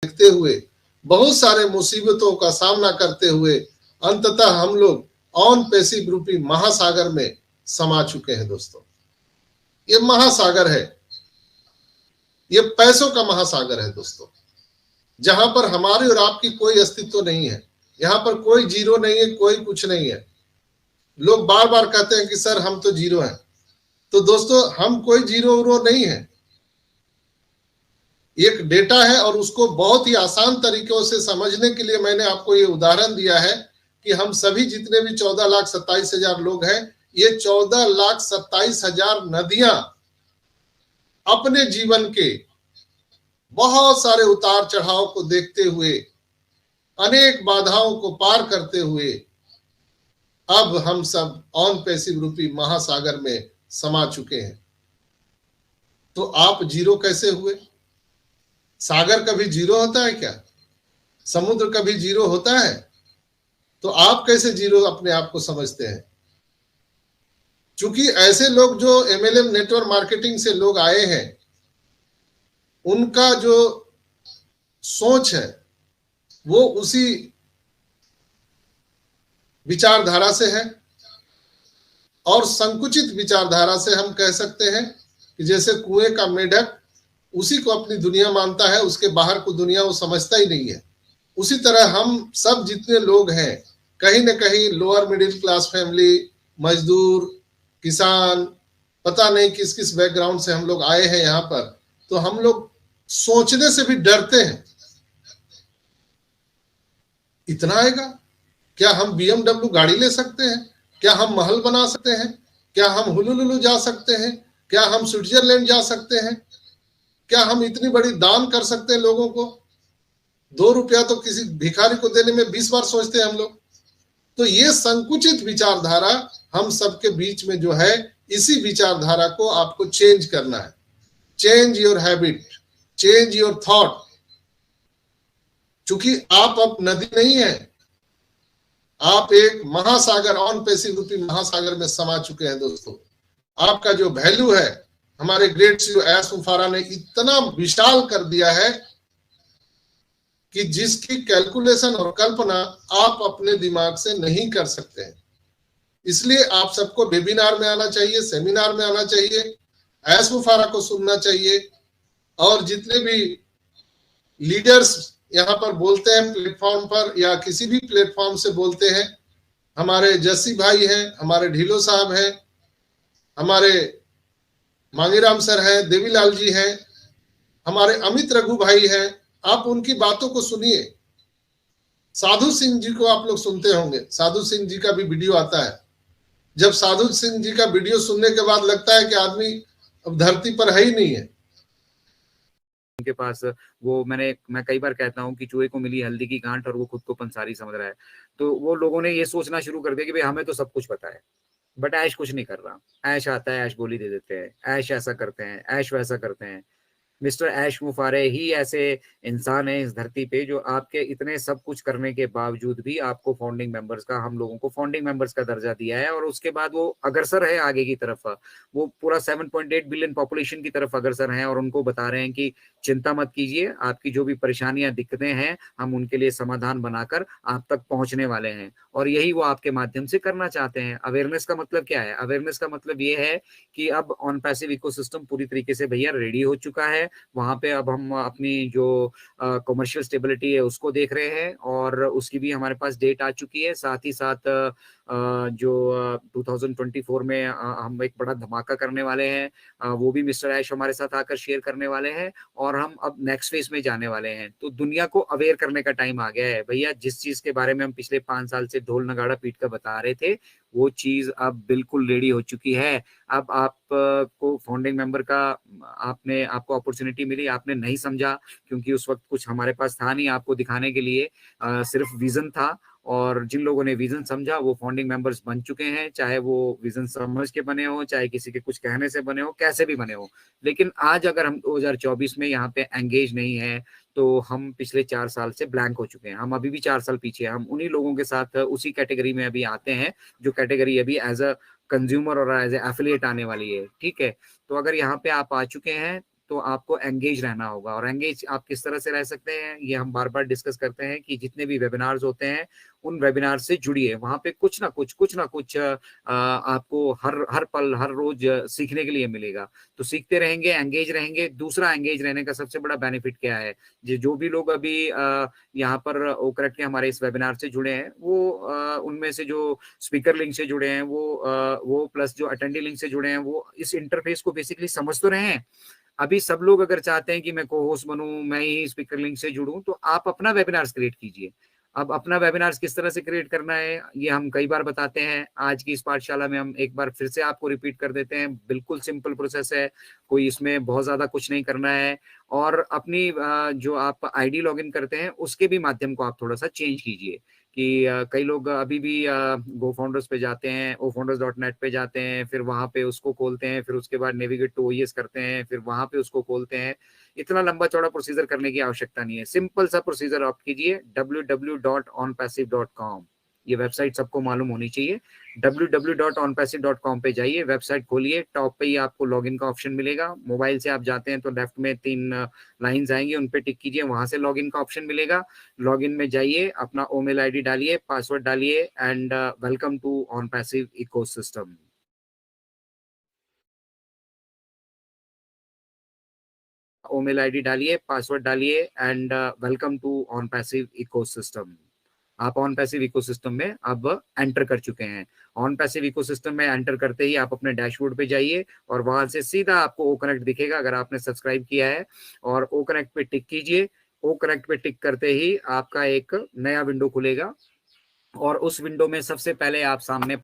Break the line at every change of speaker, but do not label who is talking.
देखते हुए, बहुत सारे मुसीबतों का सामना करते हुए अंततः हम लोग ऑन पैसिव रूपी महासागर में समा चुके हैं। दोस्तों, ये महासागर है, ये पैसों का महासागर है दोस्तों, जहां पर हमारी और आपकी कोई अस्तित्व नहीं है। यहां पर कोई जीरो नहीं है, कोई कुछ नहीं है। लोग बार बार कहते हैं कि सर हम तो जीरो हैं। तो दोस्तों, हम कोई जीरो उरो नहीं है। एक डेटा है और उसको बहुत ही आसान तरीकों से समझने के लिए मैंने आपको ये उदाहरण दिया है कि हम सभी जितने भी 14,27,000 लोग हैं, ये 14,27,000 नदियां अपने जीवन के बहुत सारे उतार चढ़ाव को देखते हुए, अनेक बाधाओं को पार करते हुए अब हम सब ऑन पैसिव रूपी महासागर में समा चुके हैं। तो आप जीरो कैसे हुए? सागर कभी जीरो होता है क्या? समुद्र कभी जीरो होता है? तो आप कैसे जीरो अपने आप को समझते हैं? क्योंकि ऐसे लोग जो एमएलएम नेटवर्क मार्केटिंग से लोग आए हैं, उनका जो सोच है वो उसी विचारधारा से है, और संकुचित विचारधारा से हम कह सकते हैं कि जैसे कुएं का मेढक उसी को अपनी दुनिया मानता है, उसके बाहर को दुनिया वो समझता ही नहीं है। उसी तरह हम सब जितने लोग हैं, कहीं न कहीं लोअर मिडिल क्लास फैमिली, मजदूर, किसान, पता नहीं किस किस बैकग्राउंड से हम लोग आए हैं यहाँ पर, तो हम लोग सोचने से भी डरते हैं। इतना आएगा? क्या हम बीएमडब्ल्यू गाड़ी ले सकते हैं? क्या हम महल बना सकते हैं? क्या हम हुलुलुलु जा सकते हैं? क्या हम स्विट्जरलैंड जा सकते हैं? क्या हम इतनी बड़ी दान कर सकते हैं लोगों को? 2 रुपया तो किसी भिखारी को देने में 20 बार सोचते हैं हम लोग। तो ये संकुचित विचारधारा हम सबके बीच में जो है, इसी विचारधारा को आपको चेंज करना है। Change your habit, change your thought. क्योंकि आप अब नदी नहीं है, आप एक महासागर, ऑन पैसिव रूपी महासागर में समा चुके हैं। दोस्तों, आपका जो वैल्यू है, हमारे ग्रेट सीईओ एस मुफारा ने इतना विशाल कर दिया है कि जिसकी कैलकुलेशन और कल्पना आप अपने दिमाग से नहीं कर सकते हैं। इसलिए आप सबको वेबिनार में आना चाहिए, सेमिनार में आना चाहिए, एस मुफारा को सुनना चाहिए। और जितने भी लीडर्स यहाँ पर बोलते हैं प्लेटफॉर्म पर या किसी भी प्लेटफॉर्म से बोलते हैं, हमारे जस्सी भाई हैं, हमारे ढीलो साहब हैं, हमारे मांगीराम सर हैं, देवीलाल जी हैं, हमारे अमित रघु भाई हैं, आप उनकी बातों को सुनिए। साधु सिंह जी को आप लोग सुनते होंगे, साधु सिंह जी का भी वीडियो आता है। जब साधु सिंह जी का वीडियो सुनने के बाद लगता है कि आदमी अब धरती पर है ही नहीं है।
उनके पास वो मैं कई बार कहता हूँ कि चूहे को मिली हल्दी की गांठ और वो खुद को पंसारी समझ रहा है। तो वो लोगों ने ये सोचना शुरू कर दिया कि भाई हमें तो सब कुछ पता है, बट ऐश कुछ नहीं कर रहा। ऐश आता है, ऐश गोली दे देते हैं, ऐश ऐसा करते हैं, ऐश वैसा करते हैं। मिस्टर ऐश मुफारे ही ऐसे इंसान है इस धरती पे जो आपके इतने सब कुछ करने के बावजूद भी आपको फाउंडिंग मेंबर्स का, हम लोगों को फाउंडिंग मेंबर्स का दर्जा दिया है, और उसके बाद वो अग्रसर है आगे की तरफ। वो पूरा 7.8 बिलियन पॉपुलेशन की तरफ अग्रसर हैं और उनको बता रहे हैं कि चिंता मत कीजिए, आपकी जो भी परेशानियां, दिक्कतें हैं, हम उनके लिए समाधान बनाकर आप तक पहुंचने वाले हैं। और यही वो आपके माध्यम से करना चाहते हैं। अवेयरनेस का मतलब क्या है? अवेयरनेस का मतलब ये है कि अब ऑन पैसिव इकोसिस्टम पूरी तरीके से भैया रेडी हो चुका है। वहां पे अब हम अपनी जो कमर्शियल स्टेबिलिटी है उसको देख रहे हैं, और उसकी भी हमारे पास डेट आ चुकी है। साथ ही साथ जो 2024 में हम एक बड़ा धमाका करने वाले हैं, वो भी मिस्टर ऐश हमारे साथ आकर शेयर करने वाले हैं, और हम अब नेक्स्ट फेज में जाने वाले हैं। तो दुनिया को अवेयर करने का टाइम आ गया है भैया। जिस चीज के बारे में हम पिछले 5 साल से ढोल नगाड़ा पीट कर बता रहे थे, वो चीज अब बिल्कुल रेडी हो चुकी है। अब आप को फाउंडिंग मेंबर का आपको अपॉर्चुनिटी मिली, आपने नहीं समझा क्योंकि उस वक्त कुछ हमारे पास था नहीं आपको दिखाने के लिए, सिर्फ विजन था। और जिन लोगों ने विजन समझा वो फाउंडिंग मेंबर्स बन चुके हैं, चाहे वो विजन समझ के बने हो, चाहे किसी के कुछ कहने से बने हो, कैसे भी बने हो। लेकिन आज अगर हम 2024 में यहाँ पे एंगेज नहीं है, तो हम पिछले 4 साल से ब्लैंक हो चुके हैं। हम अभी भी 4 साल पीछे हैं। हम उन्हीं लोगों के साथ उसी कैटेगरी में अभी आते हैं, जो कैटेगरी अभी एज अ कंज्यूमर और एज ए एफिलिएट आने वाली है। ठीक है, तो अगर यहाँ पे आप आ चुके हैं तो आपको एंगेज रहना होगा। और एंगेज आप किस तरह से रह सकते हैं, ये हम बार बार डिस्कस करते हैं कि जितने भी वेबिनार्स होते हैं उन वेबिनार से जुड़िए। वहां पे कुछ ना कुछ आपको हर पल हर रोज सीखने के लिए मिलेगा। तो सीखते रहेंगे, एंगेज रहेंगे। दूसरा, एंगेज रहने का सबसे बड़ा बेनिफिट क्या है, जो भी लोग अभी यहाँ पर ओकरेक्ट के हमारे इस वेबिनार से जुड़े हैं, वो उनमें से जो स्पीकर लिंक से जुड़े हैं वो प्लस जो अटेंडी लिंक से जुड़े हैं, वो इस इंटरफेस को बेसिकली समझ तो रहे हैं। अभी सब लोग अगर चाहते हैं कि मैं को होस्ट बनूं, मैं ही स्पीकर लिंक से जुड़ूं, तो आप अपना वेबिनार क्रिएट कीजिए। अब अपना वेबिनार किस तरह से क्रिएट करना है ये हम कई बार बताते हैं। आज की इस पाठशाला में हम एक बार फिर से आपको रिपीट कर देते हैं। बिल्कुल सिंपल प्रोसेस है, कोई इसमें बहुत ज्यादा कुछ नहीं करना है। और अपनी जो आप आईडी लॉगिन करते हैं उसके भी माध्यम को आप थोड़ा सा चेंज कीजिए। कि कई लोग अभी भी गो फाउंडर्स पे जाते हैं, ofounders.net पे जाते हैं, फिर वहां पे उसको खोलते हैं, फिर उसके बाद नेविगेट टू ओईएस करते हैं, फिर वहां पे उसको खोलते हैं। इतना लंबा चौड़ा प्रोसीजर करने की आवश्यकता नहीं है। सिंपल सा प्रोसीजर आप कीजिए, www.onpassive.com। ये वेबसाइट सबको मालूम होनी चाहिए। www.onpassive.com पे जाइए, वेबसाइट खोलिए, टॉप पे ही आपको लॉगिन का ऑप्शन मिलेगा। मोबाइल से आप जाते हैं तो लेफ्ट में 3 लाइंस आएंगी, उन पे टिक कीजिए, वहां से लॉगिन का ऑप्शन मिलेगा। लॉगिन में जाइए, अपना ईमेल आईडी डालिए, पासवर्ड डालिए, and welcome to OnPassive ecosystem. Email ID डालिए, पासवर्ड डालिए, and welcome to OnPassive ecosystem. आप OnPassive इकोसिस्टम में अब एंटर कर चुके हैं। OnPassive इकोसिस्टम में एंटर करते ही आप अपने डैशबोर्ड पे जाइए और वहां से सीधा आपको ओकनेक्ट दिखेगा अगर आपने सब्सक्राइब किया है, और ओकनेक्ट पे टिक कीजिए। ओकनेक्ट पे टिक करते ही आपका एक नया विंडो खुलेगा और उस विंडो में सबसे पहले आप सामने